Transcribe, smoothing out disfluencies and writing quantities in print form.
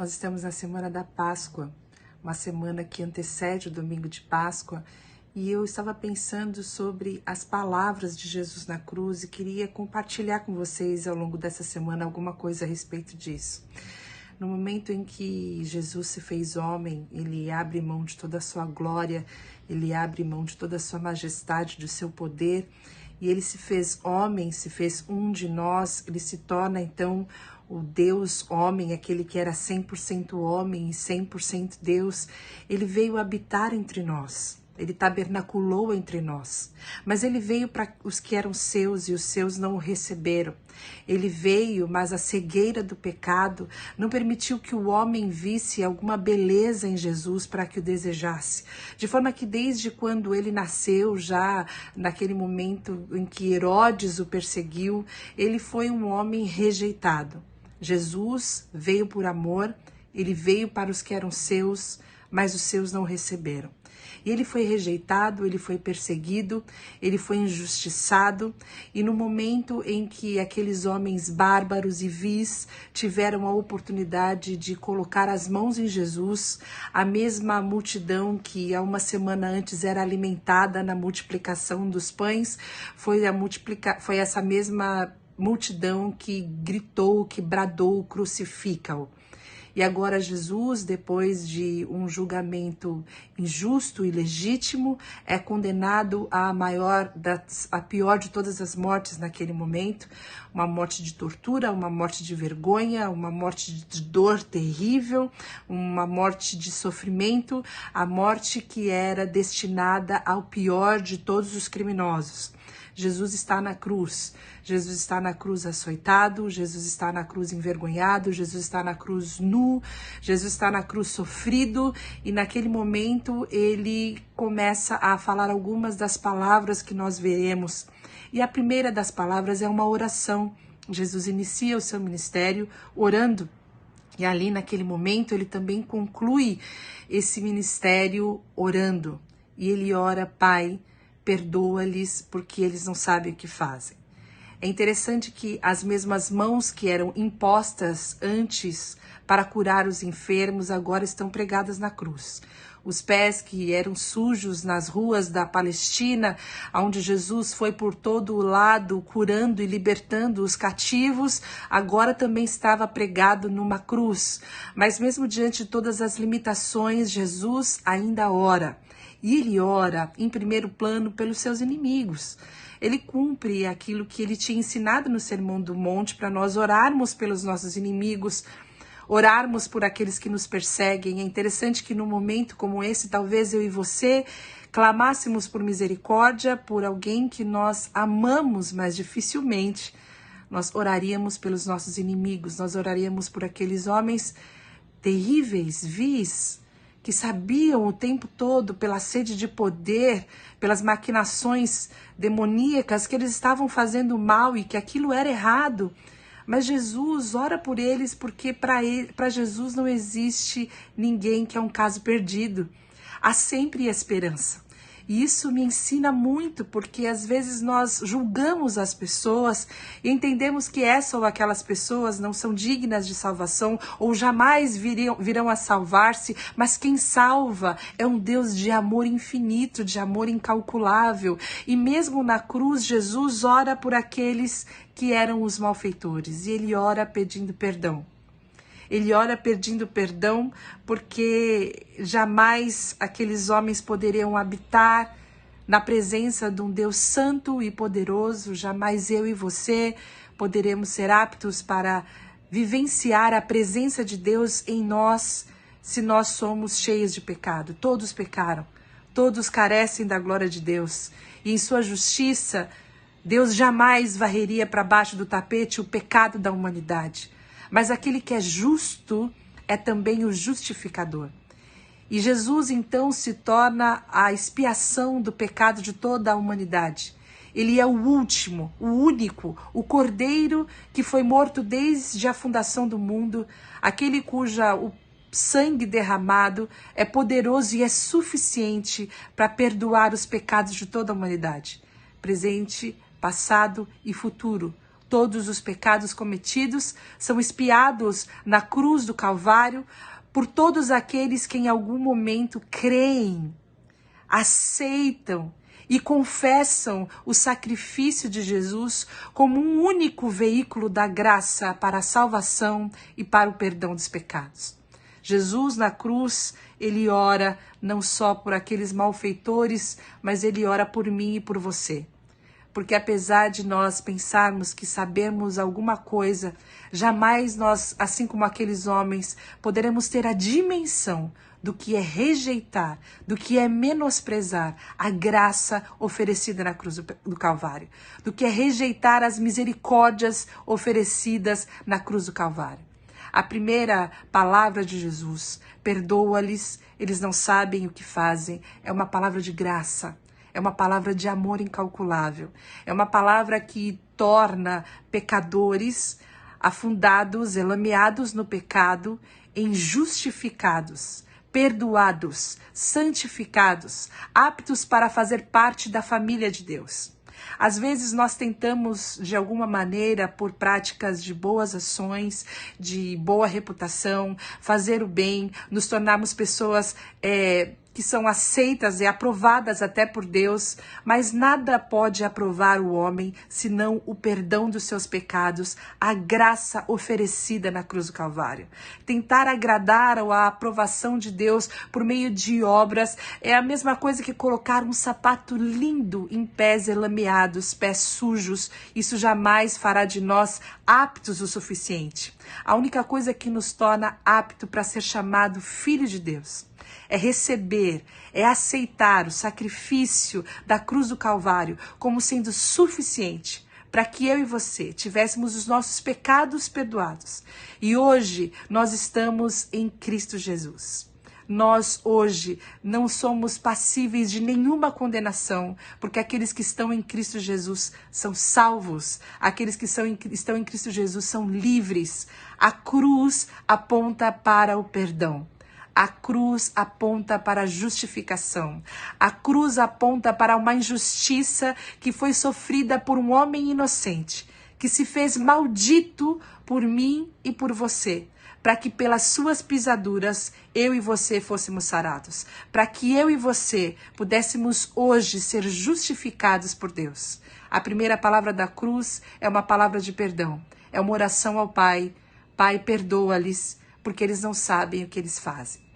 Nós estamos na semana da Páscoa, uma semana que antecede o domingo de Páscoa, e eu estava pensando sobre as palavras de Jesus na cruz e queria compartilhar com vocês ao longo dessa semana alguma coisa a respeito disso. No momento em que Jesus se fez homem, ele abre mão de toda a sua glória, ele abre mão de toda a sua majestade, do seu poder, e ele se fez homem, se fez um de nós, ele se torna então o Deus homem, aquele que era 100% homem e 100% Deus. Ele veio habitar entre nós. Ele tabernaculou entre nós, mas ele veio para os que eram seus e os seus não o receberam. Ele veio, mas a cegueira do pecado não permitiu que o homem visse alguma beleza em Jesus para que o desejasse. De forma que desde quando ele nasceu, já naquele momento em que Herodes o perseguiu, ele foi um homem rejeitado. Jesus veio por amor, ele veio para os que eram seus, mas os seus não o receberam. E ele foi rejeitado, ele foi perseguido, ele foi injustiçado, e no momento em que aqueles homens bárbaros e vis tiveram a oportunidade de colocar as mãos em Jesus, a mesma multidão que há uma semana antes era alimentada na multiplicação dos pães, foi essa mesma multidão que gritou, que bradou, crucifica-o. E agora Jesus, depois de um julgamento injusto e legítimo, é condenado à a pior de todas as mortes naquele momento, uma morte de tortura, uma morte de vergonha, uma morte de dor terrível, uma morte de sofrimento, a morte que era destinada ao pior de todos os criminosos. Jesus está na cruz, Jesus está na cruz açoitado, Jesus está na cruz envergonhado, Jesus está na cruz nu, Jesus está na cruz sofrido, e naquele momento ele começa a falar algumas das palavras que nós veremos. E a primeira das palavras é uma oração. Jesus inicia o seu ministério orando, e ali naquele momento ele também conclui esse ministério orando, e ele ora: Pai, perdoa-lhes porque eles não sabem o que fazem. É interessante que as mesmas mãos que eram impostas antes para curar os enfermos agora estão pregadas na cruz. Os pés que eram sujos nas ruas da Palestina, onde Jesus foi por todo o lado curando e libertando os cativos, agora também estava pregado numa cruz. Mas mesmo diante de todas as limitações, Jesus ainda ora. E ele ora, em primeiro plano, pelos seus inimigos. Ele cumpre aquilo que ele tinha ensinado no Sermão do Monte para nós orarmos pelos nossos inimigos, orarmos por aqueles que nos perseguem. É interessante que num momento como esse, talvez eu e você clamássemos por misericórdia por alguém que nós amamos, mas dificilmente nós oraríamos pelos nossos inimigos, nós oraríamos por aqueles homens terríveis, vis, que sabiam o tempo todo, pela sede de poder, pelas maquinações demoníacas, que eles estavam fazendo mal e que aquilo era errado. Mas Jesus ora por eles porque para Jesus não existe ninguém que é um caso perdido. Há sempre esperança. E isso me ensina muito, porque às vezes nós julgamos as pessoas e entendemos que essa ou aquelas pessoas não são dignas de salvação ou jamais virão a salvar-se, mas quem salva é um Deus de amor infinito, de amor incalculável. E mesmo na cruz, Jesus ora por aqueles que eram os malfeitores, e ele ora pedindo perdão. Ele ora pedindo perdão porque jamais aqueles homens poderiam habitar na presença de um Deus santo e poderoso, jamais eu e você poderemos ser aptos para vivenciar a presença de Deus em nós se nós somos cheios de pecado. Todos pecaram, todos carecem da glória de Deus, e em sua justiça Deus jamais varreria para baixo do tapete o pecado da humanidade. Mas aquele que é justo é também o justificador. E Jesus então se torna a expiação do pecado de toda a humanidade. Ele é o último, o único, o cordeiro que foi morto desde a fundação do mundo, aquele o sangue derramado é poderoso e é suficiente para perdoar os pecados de toda a humanidade, presente, passado e futuro. Todos os pecados cometidos são expiados na cruz do Calvário por todos aqueles que em algum momento creem, aceitam e confessam o sacrifício de Jesus como um único veículo da graça para a salvação e para o perdão dos pecados. Jesus na cruz, ele ora não só por aqueles malfeitores, mas ele ora por mim e por você. Porque apesar de nós pensarmos que sabemos alguma coisa, jamais nós, assim como aqueles homens, poderemos ter a dimensão do que é rejeitar, do que é menosprezar a graça oferecida na cruz do Calvário, do que é rejeitar as misericórdias oferecidas na cruz do Calvário. A primeira palavra de Jesus, perdoa-lhes, eles não sabem o que fazem, é uma palavra de graça. É uma palavra de amor incalculável. É uma palavra que torna pecadores afundados, elameados no pecado, em justificados, perdoados, santificados, aptos para fazer parte da família de Deus. Às vezes nós tentamos, de alguma maneira, por práticas de boas ações, de boa reputação, fazer o bem, nos tornarmos pessoas que são aceitas e aprovadas até por Deus, mas nada pode aprovar o homem senão o perdão dos seus pecados, a graça oferecida na cruz do Calvário. Tentar agradar a aprovação de Deus por meio de obras é a mesma coisa que colocar um sapato lindo em pés elameados, pés sujos. Isso jamais fará de nós aptos o suficiente. A única coisa que nos torna apto para ser chamado filho de Deus é receber, é aceitar o sacrifício da cruz do Calvário como sendo suficiente para que eu e você tivéssemos os nossos pecados perdoados. E hoje nós estamos em Cristo Jesus. Nós hoje não somos passíveis de nenhuma condenação, porque aqueles que estão em Cristo Jesus são salvos, aqueles que estão em Cristo Jesus são livres. A cruz aponta para o perdão. A cruz aponta para a justificação. A cruz aponta para uma injustiça que foi sofrida por um homem inocente, que se fez maldito por mim e por você, para que pelas suas pisaduras eu e você fôssemos sarados, para que eu e você pudéssemos hoje ser justificados por Deus. A primeira palavra da cruz é uma palavra de perdão, é uma oração ao Pai. Pai, perdoa-lhes, porque eles não sabem o que eles fazem.